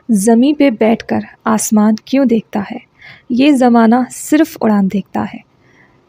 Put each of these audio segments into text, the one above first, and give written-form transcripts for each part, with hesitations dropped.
ज़मीं पे बैठकर आसमान क्यों देखता है, ये ज़माना सिर्फ़ उड़ान देखता है।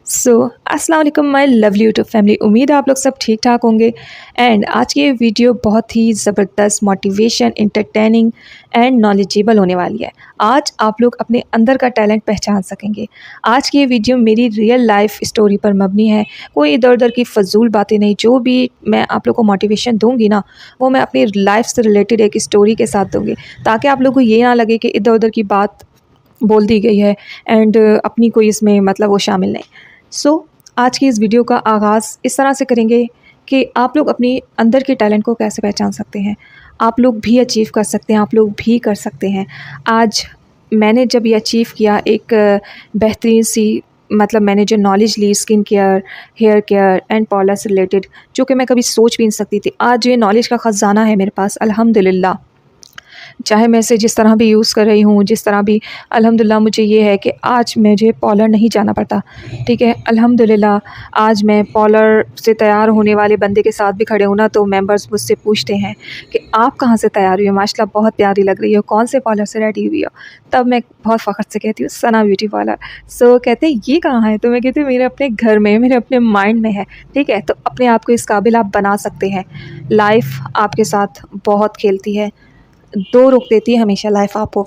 सो अस्सलाम वालेकुम माय लवली यूट्यूब फैमिली, उम्मीद है आप लोग सब ठीक ठाक होंगे। एंड आज की ये वीडियो बहुत ही ज़बरदस्त, मोटिवेशन, इंटरटेनिंग एंड नॉलेजेबल होने वाली है। आज आप लोग अपने अंदर का टैलेंट पहचान सकेंगे। आज की ये वीडियो मेरी रियल लाइफ स्टोरी पर मबनी है, कोई इधर उधर की फजूल बातें नहीं। जो भी मैं आप लोग को मोटिवेशन दूंगी ना, वो मैं अपनी लाइफ से रिलेटेड एक स्टोरी के साथ दूंगी, ताकि आप लोग को ये ना लगे कि इधर उधर की बात बोल दी गई है एंड अपनी कोई इसमें मतलब वो शामिल नहीं। आज की इस वीडियो का आगाज़ इस तरह से करेंगे कि आप लोग अपनी अंदर के टैलेंट को कैसे पहचान सकते हैं। आप लोग भी अचीव कर सकते हैं, आप लोग भी कर सकते हैं। आज मैंने जब ये अचीव किया, एक बेहतरीन सी मतलब मैंने जो नॉलेज ली skin care, hair care and parlour से रिलेटेड, जो कि मैं कभी सोच भी नहीं सकती थी, आज ये नॉलेज का ख़जाना है मेरे पास अल्हम्दुलिल्लाह। चाहे मैं इसे जिस तरह भी यूज़ कर रही हूँ, जिस तरह भी, अल्हम्दुलिल्लाह मुझे ये है कि आज मुझे पार्लर नहीं जाना पड़ता। ठीक है, अल्हम्दुलिल्लाह आज मैं पार्लर से तैयार होने वाले बंदे के साथ भी खड़े हूँ ना, तो मेंबर्स मुझसे पूछते हैं कि आप कहाँ से तैयार हुई हो, माशाल्लाह बहुत प्यारी लग रही हो, कौन से पार्लर से रेडी हुई हो। तब मैं बहुत फ़ख्र से कहती हूँ सना ब्यूटी पार्लर। कहते हैं ये कहाँ है, तो मैं कहती हूँ मेरे अपने घर में, मेरे अपने माइंड में है। ठीक है, तो अपने आप को इस काबिल आप बना सकते हैं। लाइफ आपके साथ बहुत खेलती है, दो रोक देती है हमेशा लाइफ आपको।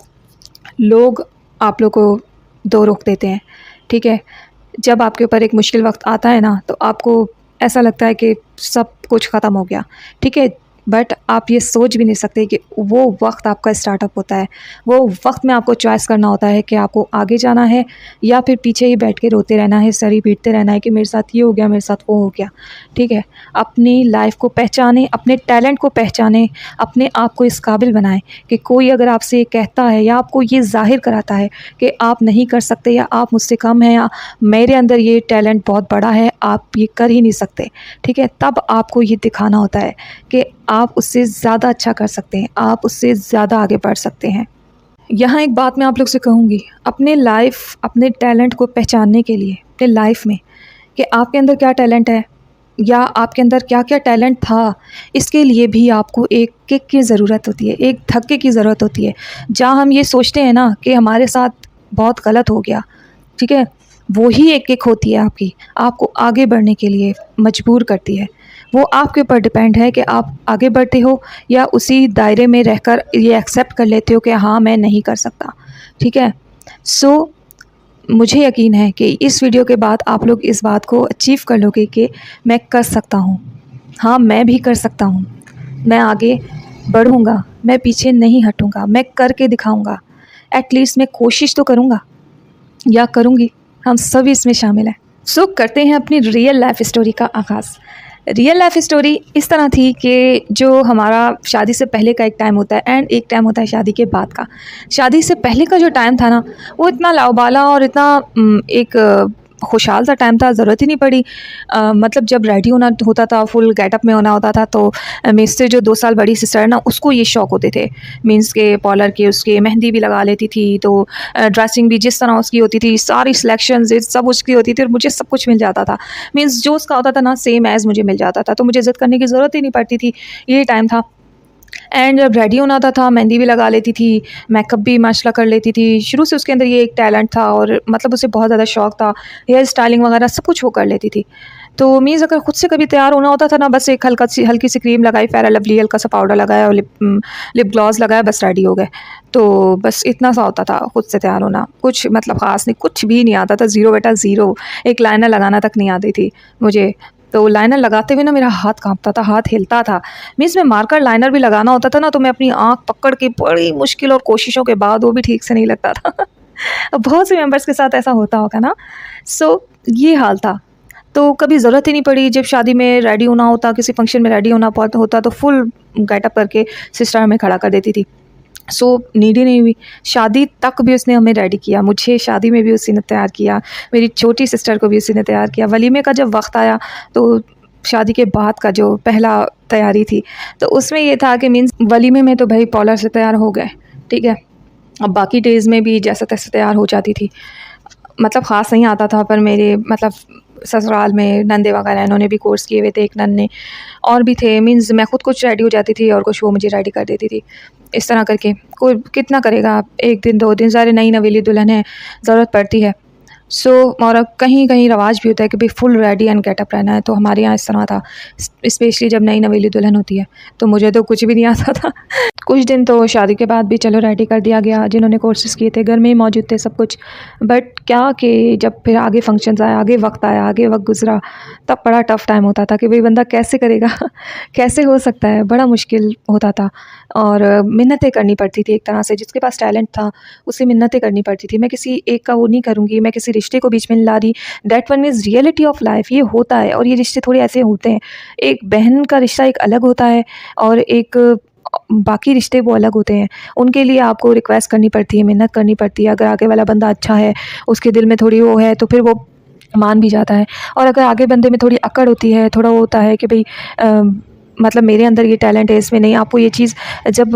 लोग आप लोग को दो रोक देते हैं। ठीक है, जब आपके ऊपर एक मुश्किल वक्त आता है ना, तो आपको ऐसा लगता है कि सब कुछ ख़त्म हो गया। ठीक है, बट आप ये सोच भी नहीं सकते कि वो वक्त आपका स्टार्टअप होता है। वो वक्त में आपको चॉइस करना होता है कि आपको आगे जाना है या फिर पीछे ही बैठ के रोते रहना है, सर ही पीटते रहना है कि मेरे साथ ये हो गया, मेरे साथ वो हो गया। ठीक है, अपनी लाइफ को पहचानें, अपने टैलेंट को पहचानें, अपने आप को इस काबिल बनाएं कि कोई अगर आपसे ये कहता है या आपको ये ज़ाहिर कराता है कि आप नहीं कर सकते या आप मुझसे कम हैं या मेरे अंदर ये टैलेंट बहुत बड़ा है, आप ये कर ही नहीं सकते। ठीक है, तब आपको ये दिखाना होता है कि आप उससे ज़्यादा अच्छा कर सकते हैं, आप उससे ज़्यादा आगे बढ़ सकते हैं। यहाँ एक बात मैं आप लोग से कहूँगी, अपने लाइफ, अपने टैलेंट को पहचानने के लिए अपने लाइफ में कि आपके अंदर क्या टैलेंट है या आपके अंदर क्या क्या टैलेंट था, इसके लिए भी आपको एक किक की ज़रूरत होती है, एक धक्के की ज़रूरत होती है। जहाँ हम ये सोचते हैं ना कि हमारे साथ बहुत गलत हो गया, ठीक है, वो ही एक किक होती है आपकी, आपको आगे बढ़ने के लिए मजबूर करती है। वो आपके ऊपर डिपेंड है कि आप आगे बढ़ते हो या उसी दायरे में रहकर ये एक्सेप्ट कर लेते हो कि हाँ मैं नहीं कर सकता। ठीक है, मुझे यकीन है कि इस वीडियो के बाद आप लोग इस बात को अचीव कर लोगे कि मैं कर सकता हूँ। हाँ, मैं भी कर सकता हूँ, मैं आगे बढ़ूँगा, मैं पीछे नहीं हटूँगा, मैं करके दिखाऊँगा। एटलीस्ट मैं कोशिश तो करूँगा या करूँगी, हम सभी इसमें शामिल हैं। करते हैं अपनी रियल लाइफ स्टोरी का आगाज़। रियल लाइफ स्टोरी इस तरह थी कि जो हमारा शादी से पहले का एक टाइम होता है एंड एक टाइम होता है शादी के बाद का। शादी से पहले का जो टाइम था ना, वो इतना लाओबाला और इतना एक खुशहाल सा टाइम था, ज़रूरत ही नहीं पड़ी। मतलब जब रेडी होना होता था, फुल गेटअप में होना होता था, तो मुझसे जो 2 साल बड़ी सिस्टर है ना, उसको ये शौक़ होते थे मीन्स के पार्लर के, उसके मेहंदी भी लगा लेती थी, तो ड्रेसिंग भी जिस तरह उसकी होती थी, सारी सिलेक्शंस सब उसकी होती थी और मुझे सब कुछ मिल जाता था। मीन्स जो उसका होता था ना, सेम एज़ मुझे मिल जाता था, तो मुझे ज़िद करने की ज़रूरत ही नहीं पड़ती थी। ये टाइम था। एंड जब रेडी होना होता था, मेहंदी भी लगा लेती थी, मेकअप भी माशाल्लाह कर लेती थी। शुरू से उसके अंदर ये एक टैलेंट था और मतलब उसे बहुत ज़्यादा शौक़ था। हेयर स्टाइलिंग वगैरह सब कुछ वो कर लेती थी। तो मीन्स अगर खुद से कभी तैयार होना होता था ना, बस एक हल्की सी क्रीम लगाई, फेयर लवली हल्का सा पाउडर लगाया और लिप ग्लॉस लगाया, बस रेडी हो गए। तो बस इतना सा होता था खुद से तैयार होना, कुछ मतलब ख़ास नहीं, कुछ भी नहीं आता था, ज़ीरो बेटा ज़ीरो। एक लाइनर लगाना तक नहीं आती थी मुझे। तो लाइनर लगाते हुए ना मेरा हाथ काँपता था, हाथ हिलता था। मीन्स मैं मार्कर लाइनर भी लगाना होता था ना, तो मैं अपनी आँख पकड़ के बड़ी मुश्किल और कोशिशों के बाद वो भी ठीक से नहीं लगता था। बहुत से मेंबर्स के साथ ऐसा होता होगा ना। ये हाल था। तो कभी ज़रूरत ही नहीं पड़ी। जब शादी में रेडी होना होता, किसी फंक्शन में रेडी होना होता, तो फुल गेटअप करके सिस्टर हमें खड़ा कर देती थी। नीड ही नहीं हुई। शादी तक भी उसने हमें रेडी किया, मुझे शादी में भी उसी ने तैयार किया, मेरी छोटी सिस्टर को भी उसी ने तैयार किया। वलीमे का जब वक्त आया, तो शादी के बाद का जो पहला तैयारी थी, तो उसमें ये था कि मीन्स वलीमे में तो भाई पार्लर से तैयार हो गए, ठीक है। अब बाकी डेज़ में भी जैसा तैसा तैयार हो जाती थी। मतलब ख़ास नहीं आता था, पर मेरे मतलब ससुराल में नंदे वगैरह इन्होंने भी कोर्स किए हुए थे, एक नन ने और भी थे। मीन्स मैं खुद कुछ रेडी हो जाती थी और कुछ वो मुझे रेडी कर देती थी। इस तरह करके कोई कितना करेगा आप, 1 दिन 2 दिन, ज़ाहिर नई नवेली दुल्हन है, ज़रूरत पड़ती है। सो और अब कहीं कहीं रवाज भी होता है कि भाई फुल रेडी एंड गेटअप रहना है, तो हमारे यहाँ इस तरह था। स्पेशली जब नई नवेली दुल्हन होती है, तो मुझे तो कुछ भी नहीं आता था। कुछ दिन तो शादी के बाद भी चलो रेडी कर दिया गया, जिन्होंने कोर्सेज़ किए थे घर में ही मौजूद थे सब कुछ। बट क्या कि जब फिर आगे फंक्शंस आए, आगे वक्त आया, आगे वक्त गुजरा, तब बड़ा टफ़ टाइम होता था कि भाई बंदा कैसे करेगा कैसे हो सकता है, बड़ा मुश्किल होता था। और मिन्नतें करनी पड़ती थी एक तरह से, जिसके पास टैलेंट था उसे मिन्नतें करनी पड़ती थी। मैं किसी एक का वो नहीं करूँगी, मैं किसी रिश्ते को बीच में नहीं ला रही। That one is reality of life, ये होता है और ये रिश्ते थोड़े ऐसे होते हैं। एक बहन का रिश्ता एक अलग होता है और एक बाकी रिश्ते वो अलग होते हैं। उनके लिए आपको रिक्वेस्ट करनी पड़ती है, मेहनत करनी पड़ती है। अगर आगे वाला बंदा अच्छा है, उसके दिल में थोड़ी वो है, तो फिर वो मान भी जाता है। और अगर आगे बंदे में थोड़ी अकड़ होती है, थोड़ा वो होता है कि भाई मतलब मेरे अंदर ये टैलेंट है, इसमें नहीं, आपको ये चीज़ जब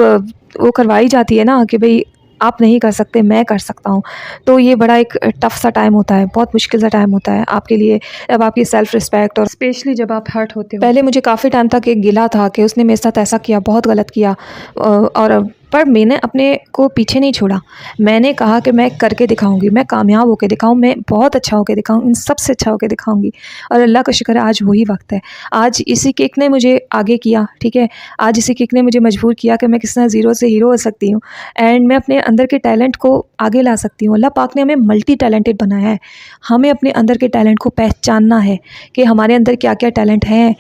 वो करवाई जाती है ना कि भाई आप नहीं कर सकते, मैं कर सकता हूँ, तो ये बड़ा एक टफ़ सा टाइम होता है, बहुत मुश्किल सा टाइम होता है आपके लिए। अब आपकी सेल्फ़ रिस्पेक्ट और स्पेशली जब आप हर्ट होते हो। पहले मुझे काफ़ी टाइम तक एक गिला था कि उसने मेरे साथ ऐसा किया, बहुत गलत किया, और पर मैंने अपने को पीछे नहीं छोड़ा। मैंने कहा कि मैं करके दिखाऊंगी, मैं कामयाब होकर दिखाऊं, मैं बहुत अच्छा होकर दिखाऊं, इन सबसे अच्छा होकर दिखाऊंगी। और अल्लाह का शुक्र है आज वही वक्त है। आज इसी किक ने मुझे आगे किया, ठीक है। आज इसी किक ने मुझे मजबूर किया कि मैं किस तरह ज़ीरो से हीरो हो सकती हूँ एंड मैं अपने अंदर के टैलेंट को आगे ला सकती हूँ। अल्लाह पाक ने हमें मल्टी टैलेंटेड बनाया है। हमें अपने अंदर के टैलेंट को पहचानना है कि हमारे अंदर क्या क्या टैलेंट हैं।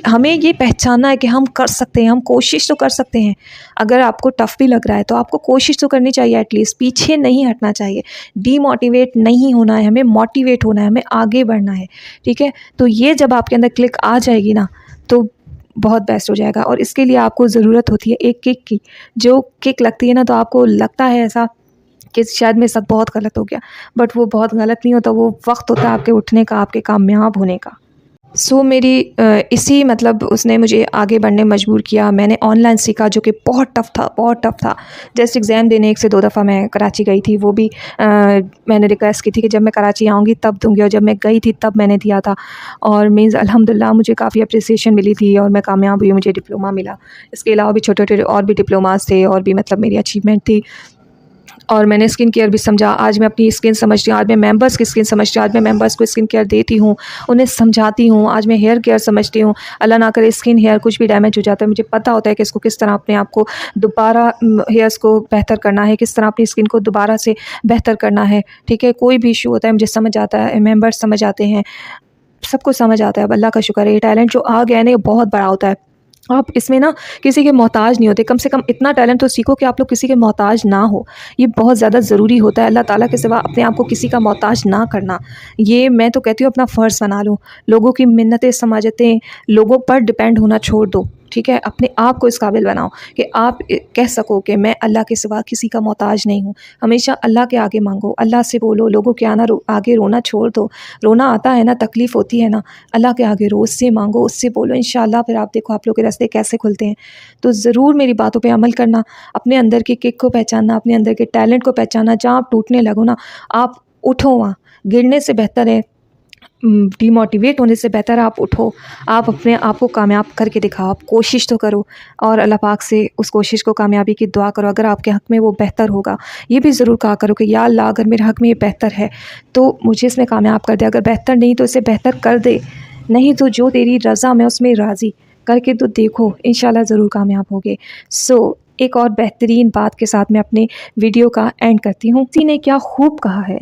हमें ये पहचानना है कि हम कर सकते हैं, हम कोशिश तो कर सकते हैं। अगर आपको टफ़ भी लग रहा है तो आपको कोशिश तो करनी चाहिए, एटलीस्ट पीछे नहीं हटना चाहिए, डीमोटिवेट नहीं होना है, हमें मोटिवेट होना है, हमें आगे बढ़ना है, ठीक है। तो ये जब आपके अंदर क्लिक आ जाएगी ना, तो बहुत बेस्ट हो जाएगा। और इसके लिए आपको ज़रूरत होती है एक किक की। जो किक लगती है ना, तो आपको लगता है ऐसा कि शायद मेरे साथ बहुत गलत हो गया, बट वो बहुत गलत नहीं होता, वो वक्त होता है आपके उठने का, आपके कामयाब होने का। मेरी इसी मतलब उसने मुझे आगे बढ़ने मजबूर किया। मैंने ऑनलाइन सीखा, जो कि बहुत टफ़ था, बहुत टफ़ था। जस्ट एग्ज़ाम देने 1 से 2 दफ़ा मैं कराची गई थी, वो भी मैंने रिक्वेस्ट की थी कि जब मैं कराची आऊँगी तब दूँगी, और जब मैं गई थी तब मैंने दिया था। और मीन्स अल्हम्दुलिल्लाह मुझे काफ़ी अप्रिसिएशन मिली थी और मैं कामयाब हुई, मुझे डिप्लोमा मिला। इसके अलावा भी छोटे-छोटे और भी डिप्लोमास थे और भी मतलब मेरी अचीवमेंट थी। और मैंने स्किन केयर भी समझा। आज मैं अपनी स्किन समझती हूँ, आज मैं मेंबर्स की स्किन समझती हूँ, आज मैं मेंबर्स को स्किन केयर देती हूँ, उन्हें समझाती हूँ। आज मैं हेयर केयर समझती हूँ। अल्लाह ना करे स्किन हेयर कुछ भी डैमेज हो जाता है, मुझे पता होता है कि इसको किस तरह अपने आप को दोबारा हेयर्स को बेहतर करना है, किस तरह अपनी स्किन को दोबारा से बेहतर करना है, ठीक है। कोई भी इशू होता है मुझे समझ आता है, मेंबर्स समझ आते हैं, सब कुछ समझ आता है। अब अल्लाह का शुक्र है, ये टैलेंट जो आ गया है ना, ये बहुत बड़ा होता है। आप इसमें ना किसी के मोहताज नहीं होते। कम से कम इतना टैलेंट तो सीखो कि आप लोग किसी के मोहताज ना हो। ये बहुत ज़्यादा ज़रूरी होता है। अल्लाह ताला के सिवा अपने आप को किसी का मोहताज ना करना, ये मैं तो कहती हूँ अपना फ़र्ज़ बना लो। लोगों की मिन्नतें, समाजतें, लोगों पर डिपेंड होना छोड़ दो, ठीक है। अपने आप को इस काबिल बनाओ कि आप कह सको कि मैं अल्लाह के सिवा किसी का मोहताज नहीं हूँ। हमेशा अल्लाह के आगे मांगो, अल्लाह से बोलो। लोगों के आगे रोना छोड़ दो। रोना आता है ना, तकलीफ़ होती है ना, अल्लाह के आगे रो, उससे मांगो, उससे बोलो। इंशाअल्लाह फिर आप देखो आप लोग के रास्ते कैसे खुलते हैं। तो ज़रूर मेरी बातों पे अमल करना, अपने अंदर की किक को पहचानना, अपने अंदर के टैलेंट को पहचानना। जहाँ आप टूटने लगो ना, आप उठो। वहाँ गिरने से बेहतर है, डीमोटिवेट होने से बेहतर आप उठो। आप अपने आप को कामयाब करके दिखाओ, आप कोशिश तो करो और अल्लाह पाक से उस कोशिश को कामयाबी की दुआ करो। अगर आपके हक़ में वो बेहतर होगा, ये भी ज़रूर कहा करो कि या अल्लाह अगर मेरे हक़ में ये बेहतर है तो मुझे इसमें कामयाब कर दे, अगर बेहतर नहीं तो इसे बेहतर कर दे, नहीं तो जो तेरी रज़ा मैं उसमें राज़ी। करके तो देखो, इंशाल्लाह ज़रूर कामयाब होगे। एक और बेहतरीन बात के साथ मैं अपने वीडियो का एंड करती हूँ। किसी ने क्या खूब कहा है,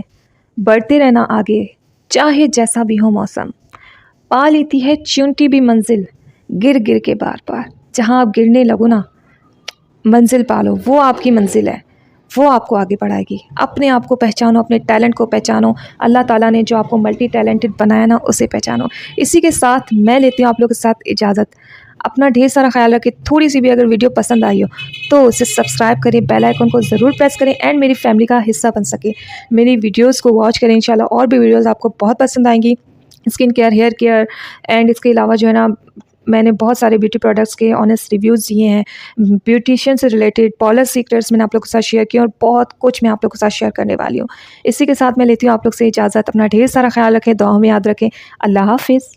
बढ़ते रहना आगे, चाहे जैसा भी हो मौसम, पा लेती है चुनती भी मंजिल, गिर गिर के बार बार। जहाँ आप गिरने लगो ना, मंजिल पालो, वो आपकी मंजिल है, वो आपको आगे बढ़ाएगी। अपने आप को पहचानो, अपने टैलेंट को पहचानो। अल्लाह ताला ने जो आपको मल्टी टैलेंटेड बनाया ना, उसे पहचानो। इसी के साथ मैं लेती हूँ आप लोगों के साथ इजाज़त। अपना ढेर सारा ख्याल रखें। थोड़ी सी भी अगर वीडियो पसंद आई हो तो उसे सब्सक्राइब करें, बेल आइकन को ज़रूर प्रेस करें एंड मेरी फैमिली का हिस्सा बन सके। मेरी वीडियोज़ को वॉच करें, इंशाल्लाह और भी वीडियोज़ आपको बहुत पसंद आएंगी। Skin care, hair care and इसके अलावा जो है ना, मैंने बहुत सारे ब्यूटी प्रोडक्ट्स के ऑनेस्ट रिव्यूज़ दिए हैं, ब्यूटिशियन से रिलेटेड, पॉलर सीक्रेट्स मैंने आप लोगों के साथ शेयर किया और बहुत कुछ मैं आप लोगों के साथ शेयर करने वाली हूँ। इसी के साथ मैं लेती हूँ आप लोग से इजाज़त। अपना ढेर सारा ख्याल रखें, दुआओं में याद रखें। अल्लाह हाफ़िज़।